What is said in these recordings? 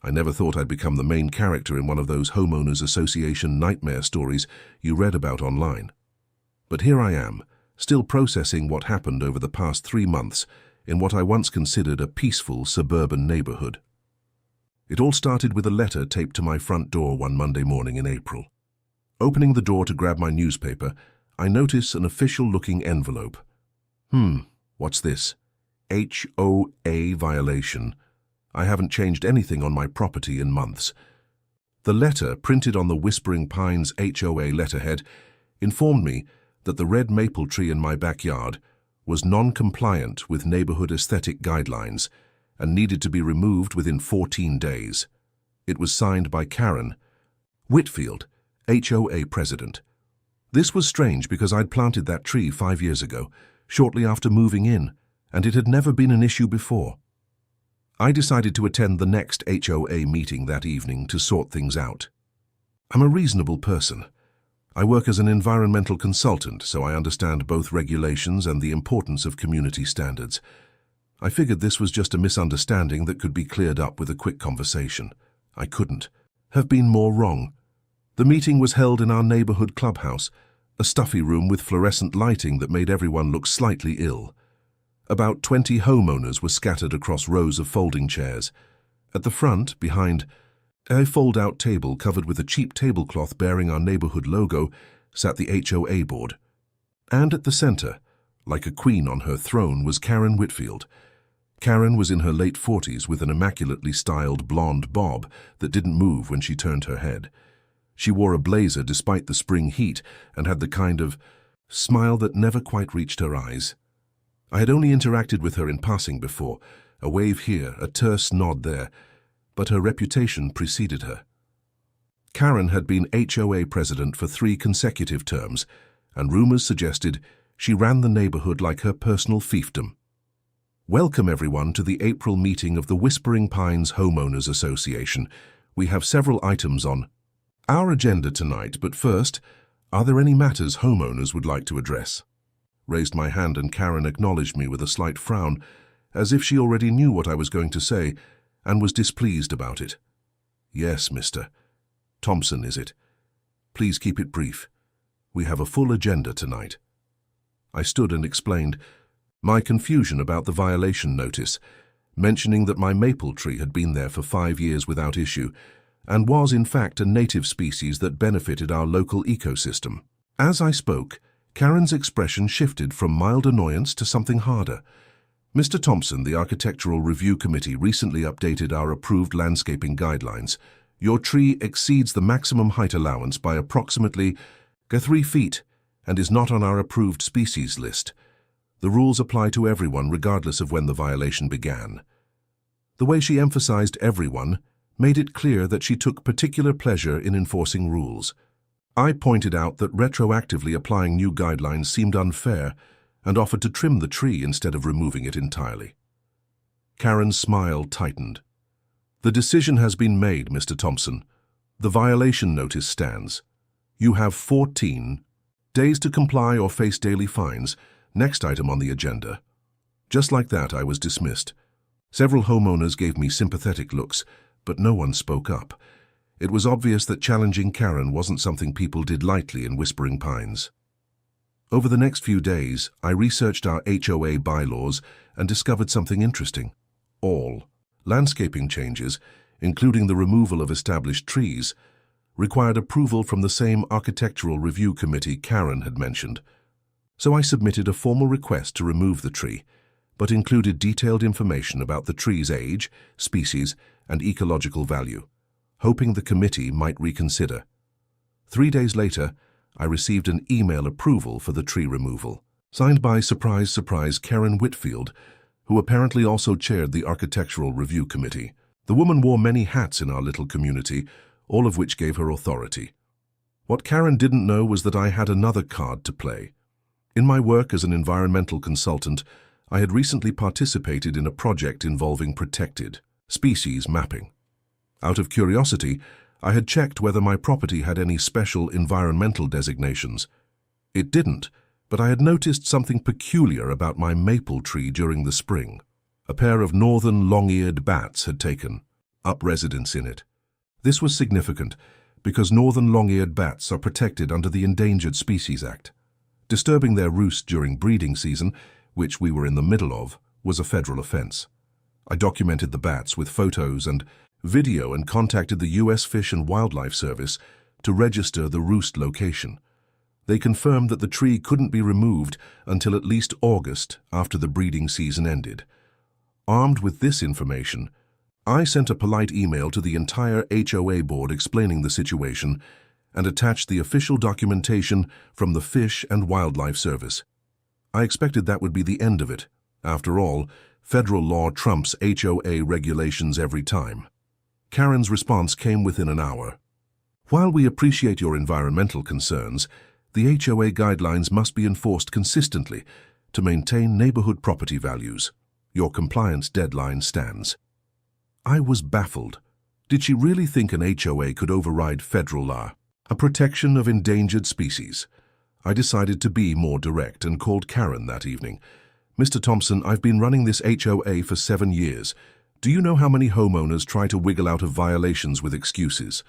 I never thought I'd become the main character in one of those homeowners association nightmare stories you read about online. But here I am, still processing what happened over the past 3 months in what I once considered a peaceful suburban neighborhood. It all started with a letter taped to my front door one Monday morning in April. Opening the door to grab my newspaper, I notice an official-looking envelope. What's this? HOA violation. I haven't changed anything on my property in months. The letter, printed on the Whispering Pines HOA letterhead, informed me that the red maple tree in my backyard was non-compliant with neighborhood aesthetic guidelines and needed to be removed within 14 days. It was signed by Karen Whitfield, HOA president. This was strange because I'd planted that tree 5 years ago, shortly after moving in, and it had never been an issue before. I decided to attend the next HOA meeting that evening to sort things out. I'm a reasonable person. I work as an environmental consultant, so I understand both regulations and the importance of community standards. I figured this was just a misunderstanding that could be cleared up with a quick conversation. I couldn't have been more wrong. The meeting was held in our neighborhood clubhouse, a stuffy room with fluorescent lighting that made everyone look slightly ill. About 20 homeowners were scattered across rows of folding chairs. At the front, behind a fold-out table covered with a cheap tablecloth bearing our neighborhood logo, sat the HOA board. And at the center, like a queen on her throne, was Karen Whitfield. Karen was in her late 40s with an immaculately styled blonde bob that didn't move when she turned her head. She wore a blazer despite the spring heat and had the kind of smile that never quite reached her eyes. I had only interacted with her in passing before, a wave here, a terse nod there, but her reputation preceded her. Karen had been HOA president for 3 consecutive terms, and rumors suggested she ran the neighborhood like her personal fiefdom. Welcome everyone to the April meeting of the Whispering Pines Homeowners Association. We have several items on our agenda tonight, but first, are there any matters homeowners would like to address? Raised my hand and Karen acknowledged me with a slight frown, as if she already knew what I was going to say and was displeased about it. Yes, Mr. Thompson, is it? Please keep it brief. We have a full agenda tonight. I stood and explained my confusion about the violation notice, mentioning that my maple tree had been there for 5 years without issue and was in fact a native species that benefited our local ecosystem. As I spoke, Karen's expression shifted from mild annoyance to something harder. Mr. Thompson, the Architectural Review Committee recently updated our approved landscaping guidelines. Your tree exceeds the maximum height allowance by approximately 3 feet and is not on our approved species list. The rules apply to everyone regardless of when the violation began. The way she emphasized everyone made it clear that she took particular pleasure in enforcing rules. I pointed out that retroactively applying new guidelines seemed unfair and offered to trim the tree instead of removing it entirely. Karen's smile tightened. The decision has been made, Mr. Thompson. The violation notice stands. You have 14 days to comply or face daily fines. Next item on the agenda. Just like that, I was dismissed. Several homeowners gave me sympathetic looks, but no one spoke up. It was obvious that challenging Karen wasn't something people did lightly in Whispering Pines. Over the next few days, I researched our HOA bylaws and discovered something interesting. All landscaping changes, including the removal of established trees, required approval from the same Architectural Review Committee Karen had mentioned. So I submitted a formal request to remove the tree, but included detailed information about the tree's age, species, and ecological value, hoping the committee might reconsider. 3 days later, I received an email approval for the tree removal, signed by surprise, Karen Whitfield, who apparently also chaired the Architectural Review Committee. The woman wore many hats in our little community, all of which gave her authority. What Karen didn't know was that I had another card to play. In my work as an environmental consultant, I had recently participated in a project involving protected species mapping. Out of curiosity, I had checked whether my property had any special environmental designations. It didn't, but I had noticed something peculiar about my maple tree during the spring. A pair of northern long-eared bats had taken up residents in it. This was significant because northern long-eared bats are protected under the Endangered Species Act. Disturbing their roost during breeding season, which we were in the middle of, was a federal offense. I documented the bats with photos and video and contacted the U.S. Fish and Wildlife Service to register the roost location. They confirmed that the tree couldn't be removed until at least August after the breeding season ended. Armed with this information, I sent a polite email to the entire HOA board explaining the situation and attached the official documentation from the Fish and Wildlife Service. I expected that would be the end of it. After all, federal law trumps HOA regulations every time. Karen's response came within an hour. While we appreciate your environmental concerns, the HOA guidelines must be enforced consistently to maintain neighborhood property values. Your compliance deadline stands. I was baffled. Did she really think an HOA could override federal law? A protection of endangered species. I decided to be more direct and called Karen that evening. Mr. Thompson, I've been running this HOA for 7 years. Do you know how many homeowners try to wiggle out of violations with excuses?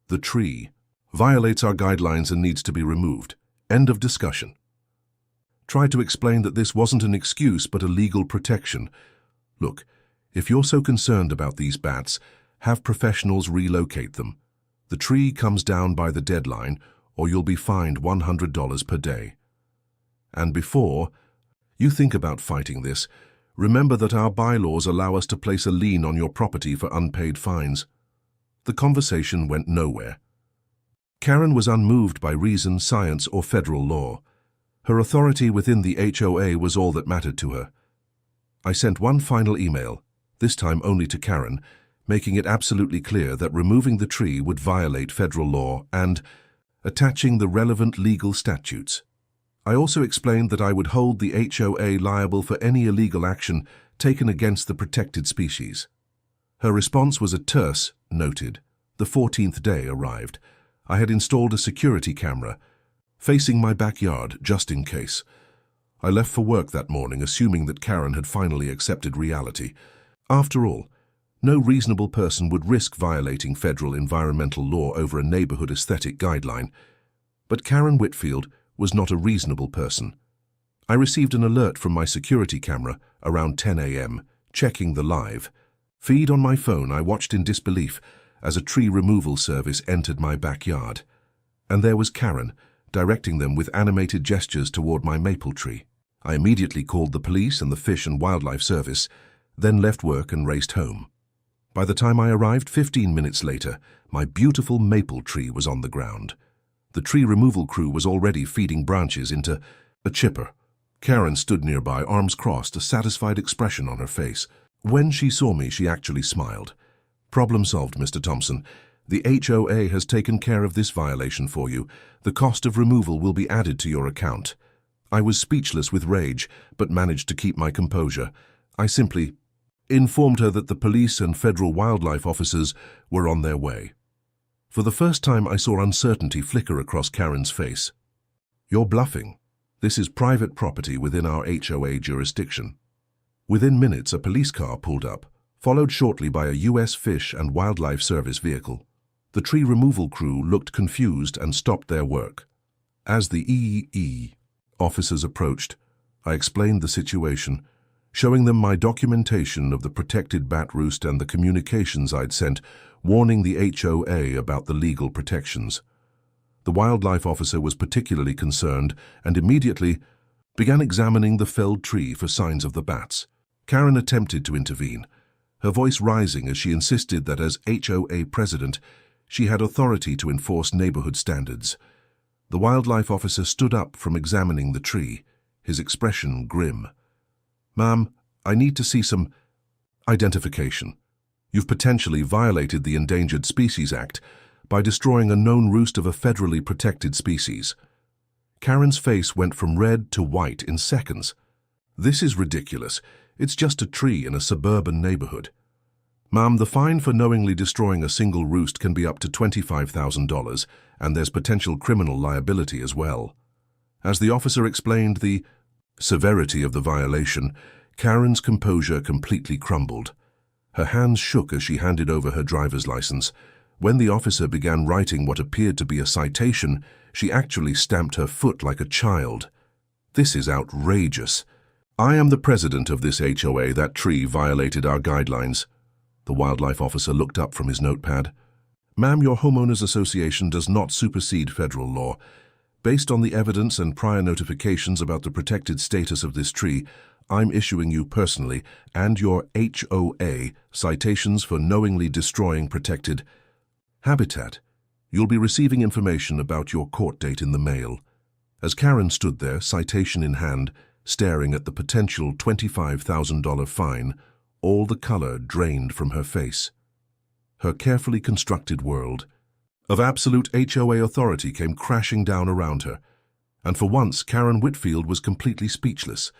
The tree violates our guidelines and needs to be removed. End of discussion. Tried to explain that this wasn't an excuse but a legal protection. Look, if you're so concerned about these bats, have professionals relocate them. The tree comes down by the deadline or you'll be fined $100 per day. And before you think about fighting this, remember that our bylaws allow us to place a lien on your property for unpaid fines. The conversation went nowhere. Karen was unmoved by reason, science, or federal law. Her authority within the HOA was all that mattered to her. I sent one final email, this time only to Karen, making it absolutely clear that removing the tree would violate federal law and attaching the relevant legal statutes. I also explained that I would hold the HOA liable for any illegal action taken against the protected species. Her response was a terse, noted. The 14th day arrived. I had installed a security camera facing my backyard just in case. I left for work that morning assuming that Karen had finally accepted reality. After all, no reasonable person would risk violating federal environmental law over a neighborhood aesthetic guideline. But Karen Whitfield was not a reasonable person. I received an alert from my security camera around 10 a.m., checking the live feed on my phone. I watched in disbelief as a tree removal service entered my backyard. And there was Karen, directing them with animated gestures toward my maple tree. I immediately called the police and the Fish and Wildlife Service, then left work and raced home. By the time I arrived 15 minutes later, my beautiful maple tree was on the ground. The tree removal crew was already feeding branches into a chipper. Karen stood nearby, arms crossed, a satisfied expression on her face. When she saw me, she actually smiled. Problem solved, Mr. Thompson. The HOA has taken care of this violation for you. The cost of removal will be added to your account. I was speechless with rage, but managed to keep my composure. I simply informed her that the police and federal wildlife officers were on their way. For the first time, I saw uncertainty flicker across Karen's face. You're bluffing. This is private property within our HOA jurisdiction. Within minutes, a police car pulled up, followed shortly by a U.S. Fish and Wildlife Service vehicle. The tree removal crew looked confused and stopped their work. As the EEE officers approached, I explained the situation, showing them my documentation of the protected bat roost and the communications I'd sent, warning the HOA about the legal protections. The wildlife officer was particularly concerned and immediately began examining the felled tree for signs of the bats. Karen attempted to intervene, her voice rising as she insisted that as HOA president, she had authority to enforce neighborhood standards. The wildlife officer stood up from examining the tree, his expression grim. Ma'am, I need to see some identification. You've potentially violated the Endangered Species Act by destroying a known roost of a federally protected species. Karen's face went from red to white in seconds. This is ridiculous. It's just a tree in a suburban neighborhood. Ma'am, the fine for knowingly destroying a single roost can be up to $25,000, and there's potential criminal liability as well. As the officer explained the severity of the violation, Karen's composure completely crumbled. Her hands shook as she handed over her driver's license. When the officer began writing what appeared to be a citation, she actually stamped her foot like a child. "This is outrageous. I am the president of this HOA. That tree violated our guidelines." The wildlife officer looked up from his notepad. "Ma'am, your homeowners association does not supersede federal law. Based on the evidence and prior notifications about the protected status of this tree, I'm issuing you personally and your HOA citations for knowingly destroying protected habitat. You'll be receiving information about your court date in the mail." As Karen stood there, citation in hand, staring at the potential $25,000 fine, all the color drained from her face. Her carefully constructed world of absolute HOA authority came crashing down around her. And for once, Karen Whitfield was completely speechless.